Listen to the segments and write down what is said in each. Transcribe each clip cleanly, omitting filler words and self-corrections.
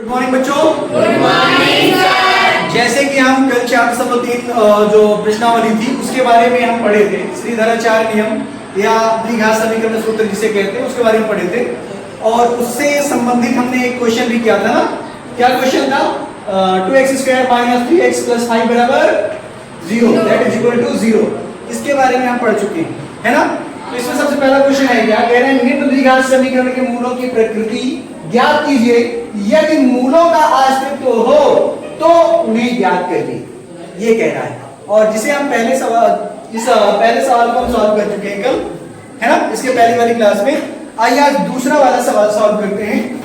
Good morning बच्चों। Good morning sir. जैसे कि हम कल चैप्टर संख्या 3 जो प्रश्नावली थी उसके बारे में हम पढ़े थे, श्रीधराचार्य नियम या द्विघात समीकरण सूत्र जिसे कहते हैं उसके बारे में पढ़े थे, और उससे संबंधित हमने एक क्वेश्चन भी किया था ना। क्या क्वेश्चन था? 2x square minus 3x plus 5 बराबर 0 दैट इज इक्वल टू 0। इसके बारे में हम पढ़ चुके हैं, है ना। तो इसमें सबसे पहला क्वेश्चन है, क्या कह रहे हैं? निम्न द्विघात समीकरण के मूलों की प्रकृति ज्ञात कीजिए, यदि मूलों का अस्तित्व हो तो उन्हें ज्ञात करिए, ये कह रहा है। और जिसे हम पहले सवाल को हम सॉल्व कर चुके हैं कल, है ना, इसके पहली वाली क्लास में। आइए आज दूसरा वाला सवाल सॉल्व करते हैं।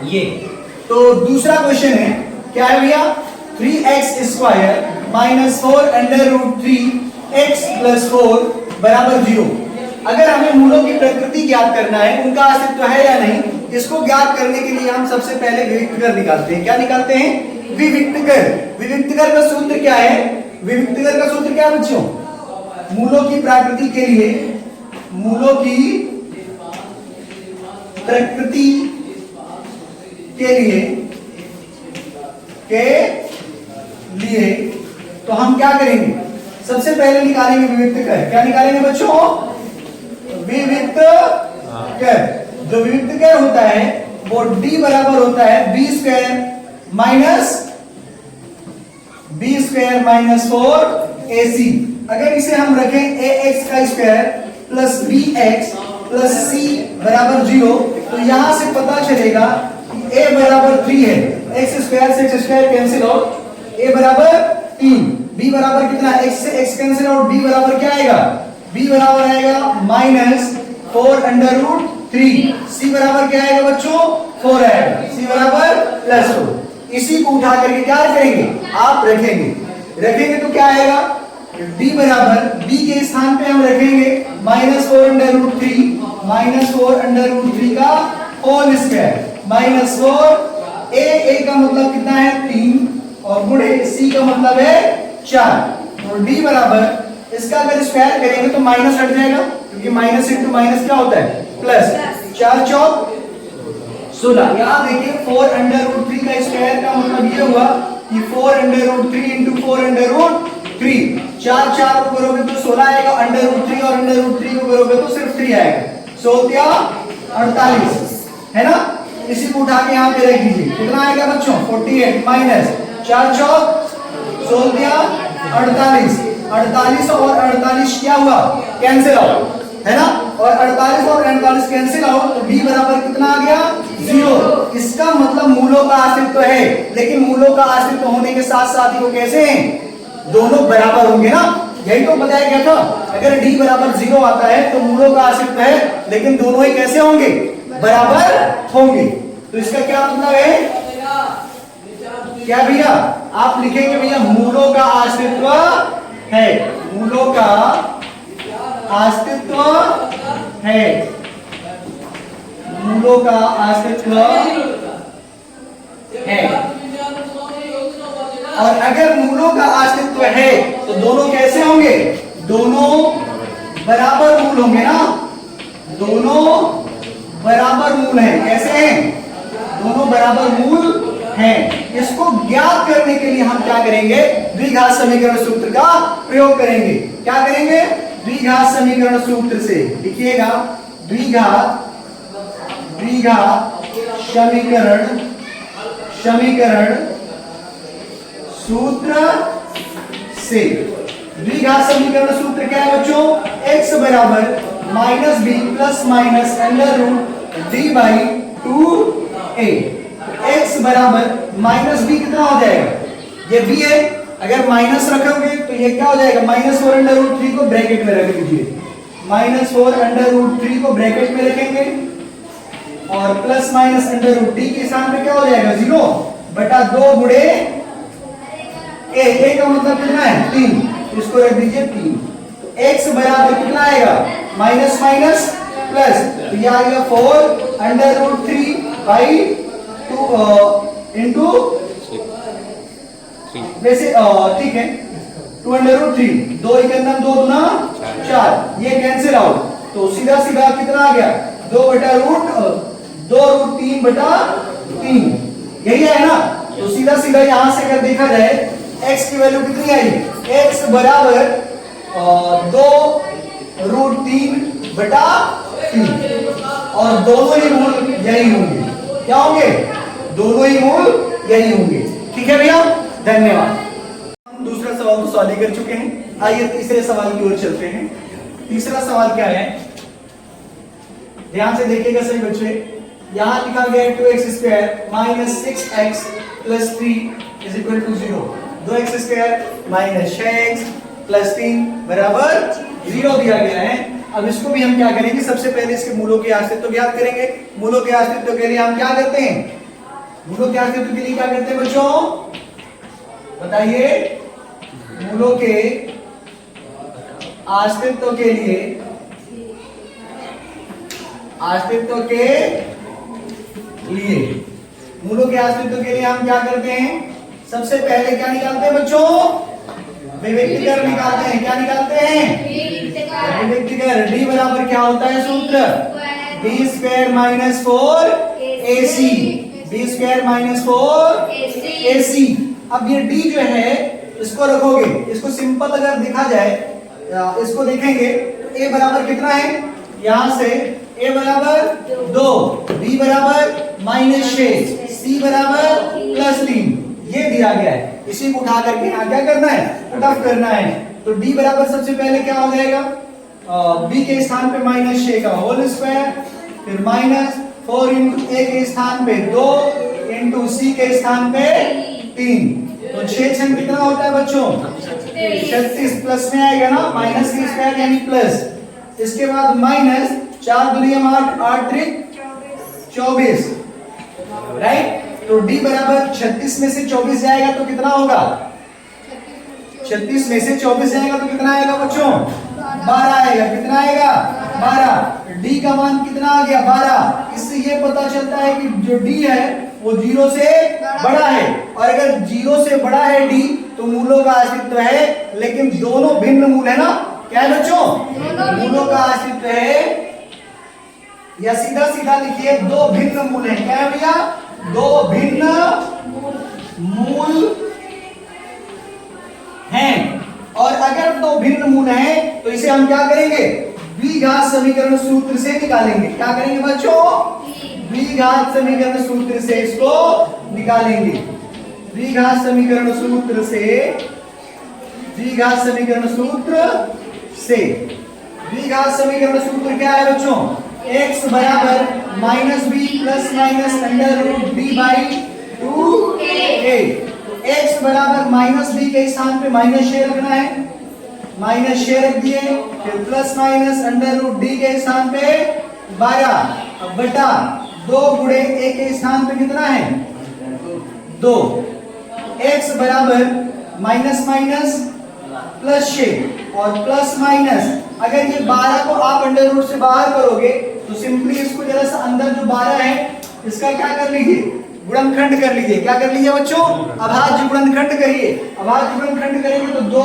ये तो दूसरा क्वेश्चन है, क्या है भैया? 3x square minus 4 under root 3x plus 4 बराबर 0। अगर हमें मूलों की प्रकृति ज्ञात करना है, उनका अस्तित्व है या नहीं, इसको ज्ञात करने के लिए हम सबसे पहले विविक्त कर निकालते हैं। क्या निकालते हैं? विविक्त कर। विविक्त कर का सूत्र क्या है? विविक्त कर का सूत्र क्या है बच्चों? मूलों की प्रकृति के लिए, मूलों की प्रकृति के लिए तो हम क्या करेंगे? सबसे पहले निकालेंगे विविक्त कर। क्या निकालेंगे बच्चों? विविक्त कर। जो विविक्त कर होता है वो d बराबर होता है b स्क्वायर माइनस 4ac। अगर इसे हम रखें ax का square plus bx plus c बराबर 0, तो यहां से पता चलेगा कि a बराबर 3 है। x स्क्वायर से x square cancel out, a बराबर 3, b बराबर कितना? x से x कैंसिल आउट, b बराबर क्या आएगा? b बराबर आएगा माइनस 4 अंडर रूट 3। c बराबर क्या आएगा बच्चों? 4 आएगा। c बराबर प्लस 4। इसी को उठा करके क्या करेंगे? आप रखेंगे तो क्या आएगा? d बराबर b के स्थान पे हम रखेंगे माइनस 4 अंडर रूट 3 का होल स्क्वायर माइनस 4। a का मतलब कितना है? 3, और गुणे c का मतलब है 4। और d बराबर इसका अगर स्क्वायर करेंगे तो माइनस हट जाएगा, क्योंकि माइनस इंटू माइनस क्या होता है? प्लस। 4 चौक 16। यहाँ देखिए 4 अंडर रूट 3 का स्क्वायर का मतलब ये हुआ कि 4 under root 3 into 4 under root 3। 4 4 को करोगे तो 16 आएगा, अंडर रूट 3 और अंडर रूट 3 को करोगे तो सिर्फ 3 आएगा। 48 है ना। इसी को उठा के यहाँ पे रख दीजिए, कितना आएगा बच्चों? 48 माइनस 4 चौक 48 और 48 क्या हुआ? कैंसिल आउट, है ना। और 48 और 48 कैंसिल आउट, तो b बराबर कितना आ गया? 0। इसका मतलब मूलों का अस्तित्व है, लेकिन मूलों का अस्तित्व होने के साथ साथ ही वो कैसे हैं? दोनों बराबर होंगे ना। यही तो बताया गया था, अगर d बराबर 0 आता है तो मूलों का अस्तित्व है, लेकिन दोनों ही कैसे होंगे? बराबर होंगे। तो इसका क्या मतलब है? क्या भैया? आप लिखेंगे भैया मूलों का अस्तित्व है, मूलों का अस्तित्व है, मूलों का अस्तित्व है। और अगर मूलों का अस्तित्व है तो दोनों कैसे होंगे? दोनों बराबर मूल होंगे ना। दोनों बराबर मूल हैं। कैसे हैं? दोनों बराबर मूल हैं। इसको ज्ञात करने के लिए हम क्या करेंगे? द्विघात समीकरण सूत्र का प्रयोग करेंगे। क्या करेंगे? द्विघात समीकरण सूत्र से लिखिएगा, द्विघात समीकरण सूत्र से। द्विघात समीकरण सूत्र क्या है बच्चों? x बराबर minus B plus minus under root D by 2a। x बराबर माइनस बी कितना हो जाएगा? ये b है, अगर माइनस रखोगे तो ये क्या हो जाएगा? माइनस 4 अंडर रूट 3 को ब्रैकेट में रख दीजिए, माइनस 4 अंडर रूट 3 को ब्रैकेट में रखेंगे, और plus minus under root D के स्थान पे क्या हो जाएगा? 0 बटा 2 गुणे a का मतलब कितना है? 3, इसको रख दीजिए 3। x बराबर कितना आएगा? माइनस माइनस प्लस, तो ये आएगा 4 अंडर रूट 3 बाई 2 इंटू, वैसे ठीक है, 2 अंडर रूट 3, 2 के अंदर 2 दूना 4, ये कैंसिल आउट, तो सीधा कितना आ गया? 2 रूट 3 बटा 3, यही है ना। तो सीधा सीधा यहां से अगर देखा जाए x की वैल्यू कितनी आई, x बराबर 2√3/3 और दोनों ही मूल यही होंगे। क्या होंगे? दोनों ही मूल यही होंगे। ठीक है भैया, धन्यवाद। हम दूसरा सवाल तो सॉल्व कर चुके हैं। आइए तीसरे सवाल की ओर चलते हैं। तीसरा सवाल क्या है, ध्यान से देखिएगा सभी बच्चे। यहां लिखा गया है 2x² - 6x + 3 = 0। 2x² - 6x + 3 बराबर 0 दिया गया है। अब इसको भी हम क्या करेंगे, सबसे पहले इसके मूलों के अस्तित्व ज्ञात करेंगे। मूलों के अस्तित्व के लिए हम क्या करते हैं, मूलों के अस्तित्व के लिए क्या करते हैं बच्चों, बताइए। मूलों के अस्तित्व के लिए, अस्तित्व के लिए, मूलों के अस्तित्व के लिए हम क्या करते हैं, सबसे पहले क्या निकालते हैं बच्चों, विविक्तीकर निकालते हैं। क्या निकालते हैं? विविक्तीकर। d बराबर क्या होता है सूत्र, b² - 4ac, b² - 4ac। अब ये d जो है इसको रखोगे, इसको सिंपल अगर देखा जाए, इसको देखेंगे तो a बराबर कितना है, यहां से a बराबर 2, b बराबर -6, c बराबर +3, ये दिया गया है। इसी को उठा करके यहाँ क्या करना है, पुट ऑफ करना है। तो d बराबर सबसे पहले क्या हो जाएगा, b के स्थान पे -6 का होल स्क्वायर, फिर -4 × a के स्थान पे 2 × c के स्थान पे 3। तो 6 6 कितना होता है बच्चों, 36 प्लस में आएगा ना, माइनस के स्क्वायर यानी प्लस। इसके बाद -4 × 8, 8 × 24, राइट। तो d बराबर 36 में से 24 जाएगा तो कितना होगा, 36 में से 24 जाएगा तो कितना आएगा बच्चों, 12 आएगा। कितना आएगा, 12। d का मान कितना आ गया, 12। इससे ये पता चलता है कि जो d है वो 0 से बड़ा है, और अगर 0 से बड़ा है d तो मूलों का अस्तित्व है। लेकिन दोनों भिन्न मूल है ना, क्या है बच्चों, मूलों का अस्तित्व है। या सीधा सीधा लिखिए, दो भिन्न मूल है। क्या है भैया, दो भिन्न मूल हैं। और अगर दो भिन्न मूल हैं तो इसे हम क्या करेंगे, द्विघात समीकरण सूत्र से निकालेंगे। क्या करेंगे बच्चों, द्विघात समीकरण सूत्र से इसको निकालेंगे। द्विघात समीकरण सूत्र से, द्विघात समीकरण सूत्र से, द्विघात समीकरण सूत्र क्या है बच्चों, x बराबर -b ± √d/2a। x बराबर -b के स्थान पे -6 रखना है, -6 रख दिए, फिर ±√d के स्थान पे 12 बटा 2 × a के स्थान पे कितना है 2। x बराबर -+6 और +- अगर ये 12 को आप अंडर रूट से बाहर करोगे तो सिंपली इसको जरा सा अंदर जो 12 है इसका क्या कर लीजिए, गुणनखंड कर लीजिए। क्या कर लीजिए बच्चों, अभाज्य गुणनखंड करिए। अभाज्य गुणनखंड करेंगे तो 2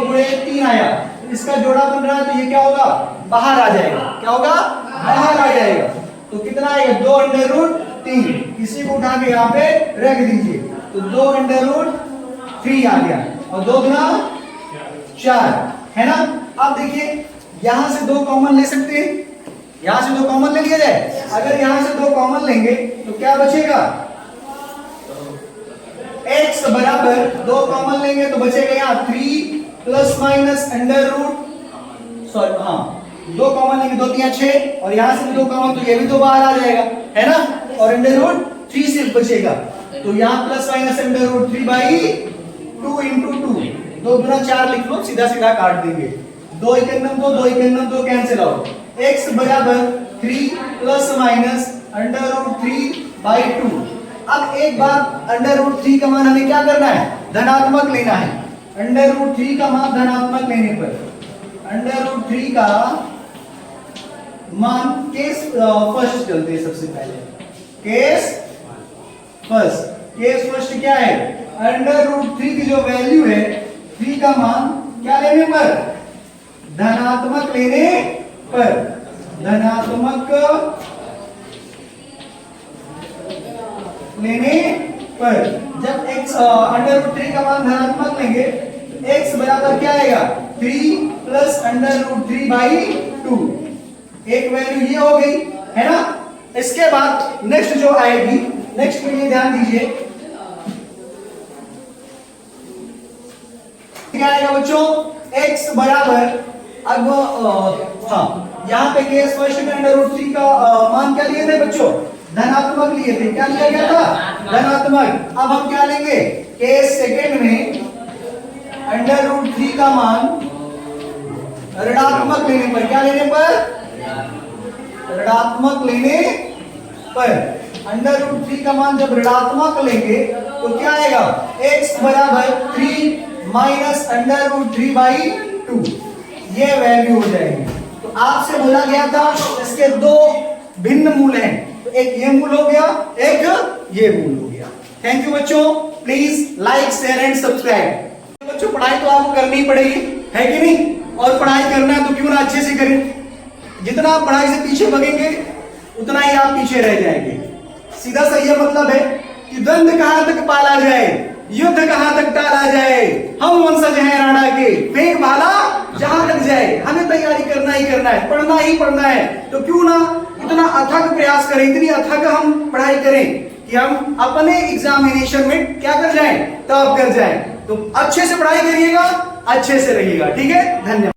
× 3 आया, इसका जोड़ा बन रहा है तो ये क्या होगा, बाहर आ जाएगा। क्या होगा, बाहर आ जाएगा। तो कितना आएगा, 2√3। इसी को उठा के यहाँ पे रख दीजिए तो 2√3 आ गया, और 2 × 4 है ना। अब देखिए यहां से 2 कॉमन ले सकते हैं, यहां से 2 कॉमन ले लिया जाए। अगर यहां से 2 कॉमन लेंगे तो क्या बचेगा, x बराबर 2 कॉमन लेंगे तो बचेगा यहाँ 3 ± अंडर रूट, सॉरी हाँ 2 कॉमन लेंगे, 2 × 3 = 6, और यहां से 2 कॉमन तो ये भी तो बाहर आ जाएगा, है ना। और अंडर रूट 3 सिर्फ बचेगा, तो यहाँ ± अंडर रूट 3/2 × 2, 2 × 4 लिख लो, सीधा सीधा काट देंगे। 2 × 1 2, 2 × 1 2 कैंसिल आउट। x बराबर 3 ± अंडर रूट 3/2। अब एक बार अंडर रूट 3 का मान हमें क्या करना है, धनात्मक लेना है। अंडर रूट 3 का मान धनात्मक लेने पर, अंडर रूट 3 का मान केस फर्स्ट चलते हैं। सबसे पहले केस फर्स्ट, केस फर्स्ट क्या है, अंडर रूट 3 की जो वैल्यू है 3 का मान क्या लेने पर, धनात्मक लेने पर, धनात्मक लेने पर जब x अंडर रूट 3 का मान धनात्मक लेंगे तो x बराबर क्या आएगा 3 प्लस अंडर रूट 3 बाई 2। एक वैल्यू ये हो गई है ना। इसके बाद नेक्स्ट जो आएगी, नेक्स्ट के लिए ध्यान दीजिए क्या आएगा बच्चों, x बराबर अब यहाँ पे केस फर्स्ट में अंडर रूट 3 का मान क्या लिए थे बच्चों, धनात्मक लिए थे। क्या लिया गया था, धनात्मक। अब हम क्या लेंगे, केस सेकंड में अंडर रूट 3 का मान ऋणात्मक लेने पर, क्या लेने पर, ऋणात्मक लेने पर अंडर रूट 3 का मान जब ऋणात्मक लेंगे तो क्या आएगा, x बराबर 3 माइनस अंडर रूट 3 बाई 2, ये वैल्यू हो जाएगी। तो आपसे बोला गया था इसके दो भिन्न मूल हैं, तो एक ये मूल हो गया, एक ये मूल हो गया। थैंक यू बच्चों, please like share and subscribe. बच्चों पढ़ाई तो आपको करनी ही पड़ेगी, है कि नहीं, और पढ़ाई करना है तो क्यों ना अच्छे से करें। जितना आप पढ़ाई से पीछे भगेंगे उतना ही आप पीछे रह जाएंगे। सीधा सा यह मतलब है कि द्वंद्व कहां तक पाला जाए, युद्ध कहां तक टाला जाए, हम वंशज हैं राणा के, फेंक भाला जहां तक जाए। हमें तैयारी करना ही करना है, पढ़ना ही पढ़ना है। तो क्यों ना इतना अथक प्रयास करें, इतनी अथक हम पढ़ाई करें कि हम अपने एग्जामिनेशन में क्या कर जाएं, टॉप कर जाएं। तो अच्छे से पढ़ाई करिएगा, अच्छे से रहिएगा। ठीक है, धन्यवाद।